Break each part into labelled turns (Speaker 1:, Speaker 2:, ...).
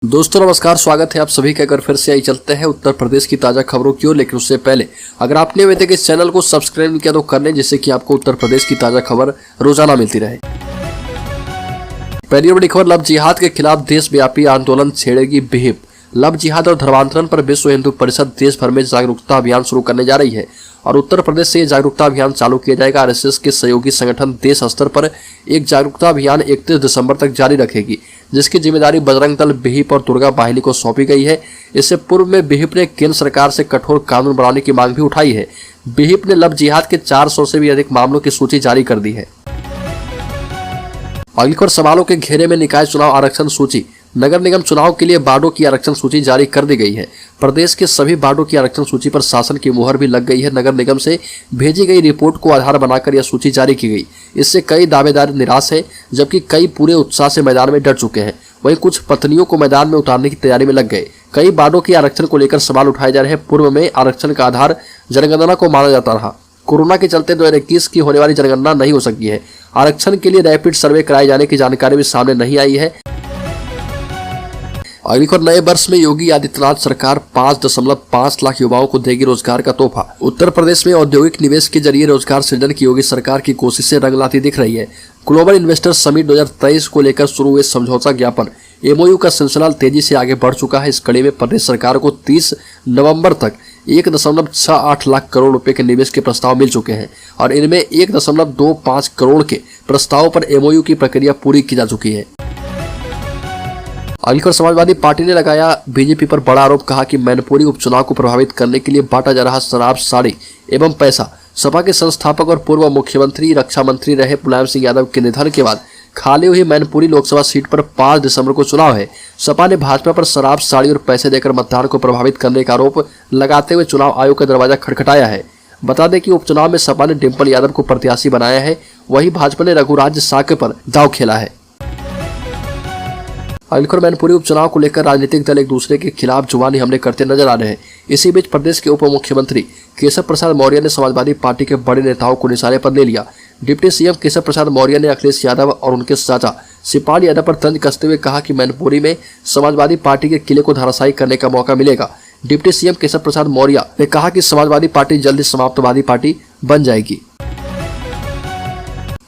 Speaker 1: दोस्तों नमस्कार, स्वागत है आप सभी का। अगर फिर से आई चलते हैं उत्तर प्रदेश की ताजा खबरों की ओर, लेकिन उससे पहले अगर आपने अभी तक इस चैनल को सब्सक्राइब नहीं किया तो कर लें, जिससे कि आपको उत्तर प्रदेश की ताजा खबर रोजाना मिलती रहे। पहली बड़ी खबर, लव जिहाद के खिलाफ देशव्यापी आंदोलन छेड़ेगी विहिप। लव जिहाद और धर्मांतरण पर विश्व हिंदू परिषद देश भर में जागरूकता अभियान शुरू करने जा रही है और उत्तर प्रदेश से जागरूकता अभियान चालू किया जाएगा। आरएसएस के सहयोगी संगठन देश स्तर पर एक जागरूकता अभियान 31 दिसंबर तक जारी रखेगी, जिसकी जिम्मेदारी बजरंग दल, विहिप और दुर्गा वाहिनी को सौंपी गई है। इससे पूर्व में विहिप ने केंद्र सरकार से कठोर कानून बनाने की मांग भी उठाई है। विहिप ने लव जिहाद के 400 से भी अधिक मामलों की सूची जारी कर दी है। अगली खबर, सवालों के घेरे में निकाय चुनाव आरक्षण सूची। नगर निगम चुनाव के लिए वार्डों की आरक्षण सूची जारी कर दी गई है। प्रदेश के सभी वार्डों की आरक्षण सूची पर शासन की मुहर भी लग गई है। नगर निगम से भेजी गई रिपोर्ट को आधार बनाकर यह सूची जारी की गई। इससे कई दावेदार निराश हैं, जबकि कई पूरे उत्साह से मैदान में डट चुके हैं। वहीं कुछ पत्नियों को मैदान में उतारने की तैयारी में लग गए। कई वार्डों की आरक्षण को लेकर सवाल उठाए जा रहे हैं। पूर्व में आरक्षण का आधार जनगणना को माना जाता रहा। कोरोना के चलते 2021 की होने वाली जनगणना नहीं हो सकी है। आरक्षण के लिए रैपिड सर्वे कराए जाने की जानकारी भी सामने नहीं आई है। अगली खबर, नए वर्ष में योगी आदित्यनाथ सरकार 5.5 लाख युवाओं को देगी रोजगार का तोहफा। उत्तर प्रदेश में औद्योगिक निवेश के जरिए रोजगार सृजन की योगी सरकार की कोशिशें रंग लाती दिख रही है। ग्लोबल इन्वेस्टर्स समिट 2023 को लेकर शुरू हुए समझौता ज्ञापन एमओयू का सिलसिला तेजी से आगे बढ़ चुका है। इस कड़ी में प्रदेश सरकार को 30 नवंबर तक 1.68 लाख करोड़ रुपए के निवेश के प्रस्ताव मिल चुके हैं और इनमें 1.25 करोड़ के प्रस्तावों पर एमओयू की प्रक्रिया पूरी की जा चुकी है। अगली खबर, समाजवादी पार्टी ने लगाया बीजेपी पर बड़ा आरोप। कहा कि मैनपुरी उपचुनाव को प्रभावित करने के लिए बांटा जा रहा शराब, साड़ी एवं पैसा। सपा के संस्थापक और पूर्व मुख्यमंत्री, रक्षा मंत्री रहे मुलायम सिंह यादव के निधन के बाद खाली हुई मैनपुरी लोकसभा सीट पर 5 दिसंबर को चुनाव है। सपा ने भाजपा पर शराब, साड़ी और पैसे देकर मतदान को प्रभावित करने का आरोप लगाते हुए चुनाव आयोग का दरवाजा खटखटाया है। बता दें कि उपचुनाव में सपा ने डिम्पल यादव को प्रत्याशी बनाया है, वहीं भाजपा ने रघुराज साके पर दांव खेला है। अगली खबर, मैनपुरी उपचुनाव को लेकर राजनीतिक दल एक दूसरे के खिलाफ जुबानी हमले करते नजर आ रहे हैं। इसी बीच प्रदेश के उप मुख्यमंत्री केशव प्रसाद मौर्य ने समाजवादी पार्टी के बड़े नेताओं को निशाने पर ले लिया। डिप्टी सीएम केशव प्रसाद मौर्य ने अखिलेश यादव और उनके चाचा शिवपाल यादव पर तंज कसते हुए कहा कि मैनपुरी में समाजवादी पार्टी के किले को धराशायी करने का मौका मिलेगा। डिप्टी सीएम केशव प्रसाद मौर्य ने कहा कि समाजवादी पार्टी जल्द ही समाप्तवादी पार्टी बन जाएगी।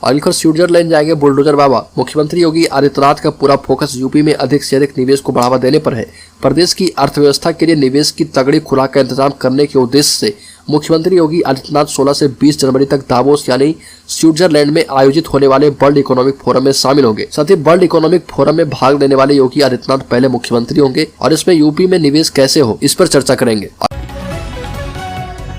Speaker 1: अगली खबर, स्विट्जरलैंड जाएंगे बुलडोजर बाबा। मुख्यमंत्री योगी आदित्यनाथ का पूरा फोकस यूपी में अधिक से अधिक निवेश को बढ़ावा देने पर है। प्रदेश की अर्थव्यवस्था के लिए निवेश की तगड़ी खुराक का इंतजाम करने के उद्देश्य से मुख्यमंत्री योगी आदित्यनाथ 16 से 20 जनवरी तक दावोस यानी स्विट्जरलैंड में आयोजित होने वाले वर्ल्ड इकोनॉमिक फोरम में शामिल होंगे। साथ ही वर्ल्ड इकोनॉमिक फोरम में भाग लेने वाले योगी आदित्यनाथ पहले मुख्यमंत्री होंगे और इसमें यूपी में निवेश कैसे हो इस पर चर्चा करेंगे।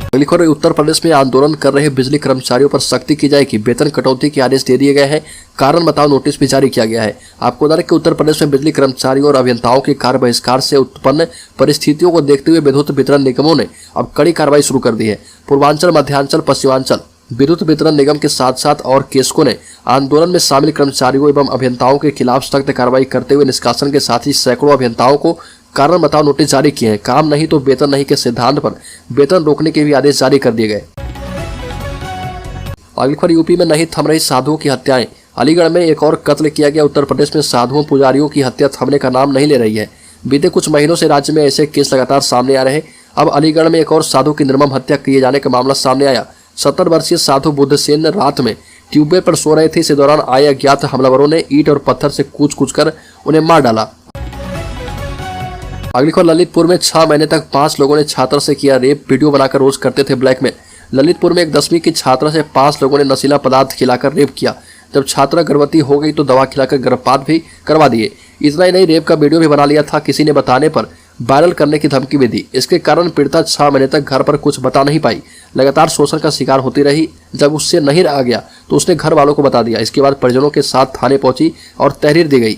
Speaker 1: अगली खबर, उत्तर प्रदेश में आंदोलन कर रहे बिजली कर्मचारियों पर सख्ती की जाएगी। वेतन कटौती के आदेश दे दिए गए हैं। कारण बताओ नोटिस भी जारी किया गया है। आपको बता दें कि उत्तर प्रदेश में बिजली कर्मचारियों और अभियंताओं के कार्य बहिष्कार से उत्पन्न परिस्थितियों को देखते हुए विद्युत वितरण निगमों ने अब कड़ी कार्रवाई शुरू कर दी है। पूर्वांचल, मध्यांचल, पश्चिमांचल विद्युत वितरण निगम के साथ साथ और केसको ने आंदोलन में शामिल कर्मचारियों एवं अभियंताओं के खिलाफ सख्त कार्रवाई करते हुए निष्कासन के साथ ही सैकड़ों अभियंताओं को कारण बताओ नोटिस जारी किए हैं। काम नहीं तो वेतन नहीं के सिद्धांत पर वेतन रोकने के भी आदेश जारी कर दिए गए। अगली खबर, यूपी में नहीं थम रही साधुओं की हत्याएं। अलीगढ़ में एक और कत्ल किया गया। उत्तर प्रदेश में साधुओं पुजारियों की हत्या थमने का नाम नहीं ले रही है। बीते कुछ महीनों से राज्य में ऐसे केस लगातार सामने आ रहे हैं। अब अलीगढ़ में एक और साधु की निर्मम हत्या किए जाने का मामला सामने आया। 70 वर्षीय साधु बुद्धसेन रात में ट्यूबवेल पर सो रहे थे। इस दौरान आए अज्ञात हमलावरों ने ईंट और पत्थर से कूच कर उन्हें मार डाला। अगली खबर, ललितपुर में 6 महीने तक 5 लोगों ने छात्र से किया रेप। वीडियो बनाकर रोज करते थे ब्लैकमेल। ललितपुर में एक 10वीं की छात्रा से 5 लोगों ने नशीला पदार्थ खिलाकर रेप किया। जब छात्रा गर्भवती हो गई तो दवा खिलाकर गर्भपात भी करवा दिए। इतना ही नहीं, रेप का वीडियो भी बना लिया था। किसी ने बताने पर वायरल करने की धमकी भी दी। इसके कारण पीड़िता 6 महीने तक घर पर कुछ बता नहीं पाई। लगातार शोषण का शिकार होती रही। जब उससे नहीं रहा गया तो उसने घर वालों को बता दिया। इसके बाद परिजनों के साथ थाने पहुंची और तहरीर दी गई।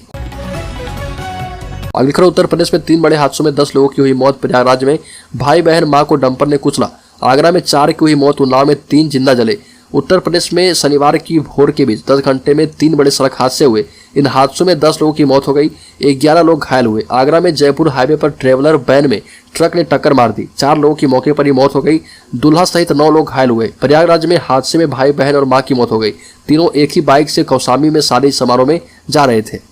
Speaker 1: अगली खबर, उत्तर प्रदेश में 3 बड़े हादसों में 10 लोगों की हुई मौत। प्रयागराज में भाई बहन मां को डंपर ने कुचला। आगरा में 4 की हुई मौत। उन्नाव में 3 जिंदा जले। उत्तर प्रदेश में शनिवार की भोर के बीच 10 घंटे में 3 बड़े सड़क हादसे हुए। इन हादसों में 10 लोगों की मौत हो गई, 11 लोग घायल हुए। आगरा में जयपुर हाईवे पर ट्रेवलर वैन में ट्रक ने टक्कर मार दी। 4 लोगों की मौके पर ही मौत हो गई। दूल्हा सहित 9 लोग घायल हुए। प्रयागराज में हादसे में भाई बहन और मां की मौत हो गई। तीनों एक ही बाइक से कौशाम्बी में शादी समारोह में जा रहे थे।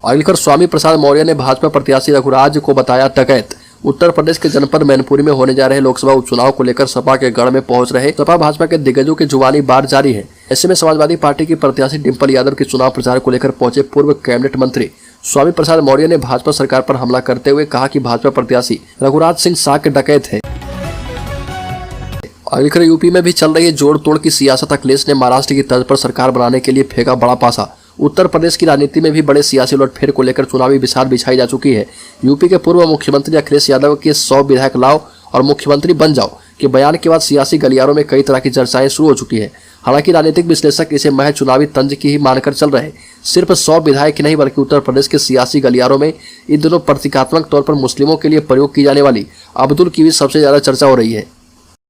Speaker 1: आगे स्वामी प्रसाद मौर्य ने भाजपा प्रत्याशी रघुराज को बताया डकैत। उत्तर प्रदेश के जनपद मैनपुरी में होने जा रहे लोकसभा उपचुनाव को लेकर सपा के गढ़ में पहुंच रहे सपा भाजपा के दिग्गजों की जुबानी बार जारी है। ऐसे में समाजवादी पार्टी की प्रत्याशी डिंपल यादव के चुनाव प्रचार को लेकर पहुंचे पूर्व कैबिनेट मंत्री स्वामी प्रसाद मौर्य ने भाजपा सरकार पर हमला करते हुए कहा कि भाजपा प्रत्याशी रघुराज सिंह साक डकैत है। आखिर यूपी में भी चल रही है जोड़ तोड़ की सियासत। अखिलेश ने महाराष्ट्र की तर्ज पर सरकार बनाने के लिए फेंका बड़ा पासा। उत्तर प्रदेश की राजनीति में भी बड़े सियासी उलटफेर को लेकर चुनावी बिसात बिछाई जा चुकी है। यूपी के पूर्व मुख्यमंत्री अखिलेश यादव के 100 विधायक लाओ और मुख्यमंत्री बन जाओ के बयान के बाद सियासी गलियारों में कई तरह की चर्चाएं शुरू हो चुकी है। हालांकि राजनीतिक विश्लेषक इसे महज चुनावी तंज की ही मानकर चल रहे। सिर्फ 100 विधायक नहीं बल्कि उत्तर प्रदेश के सियासी गलियारों में इन दोनों प्रतीकात्मक तौर पर मुस्लिमों के लिए प्रयोग की जाने वाली अब्दुल की भी सबसे ज्यादा चर्चा हो रही है।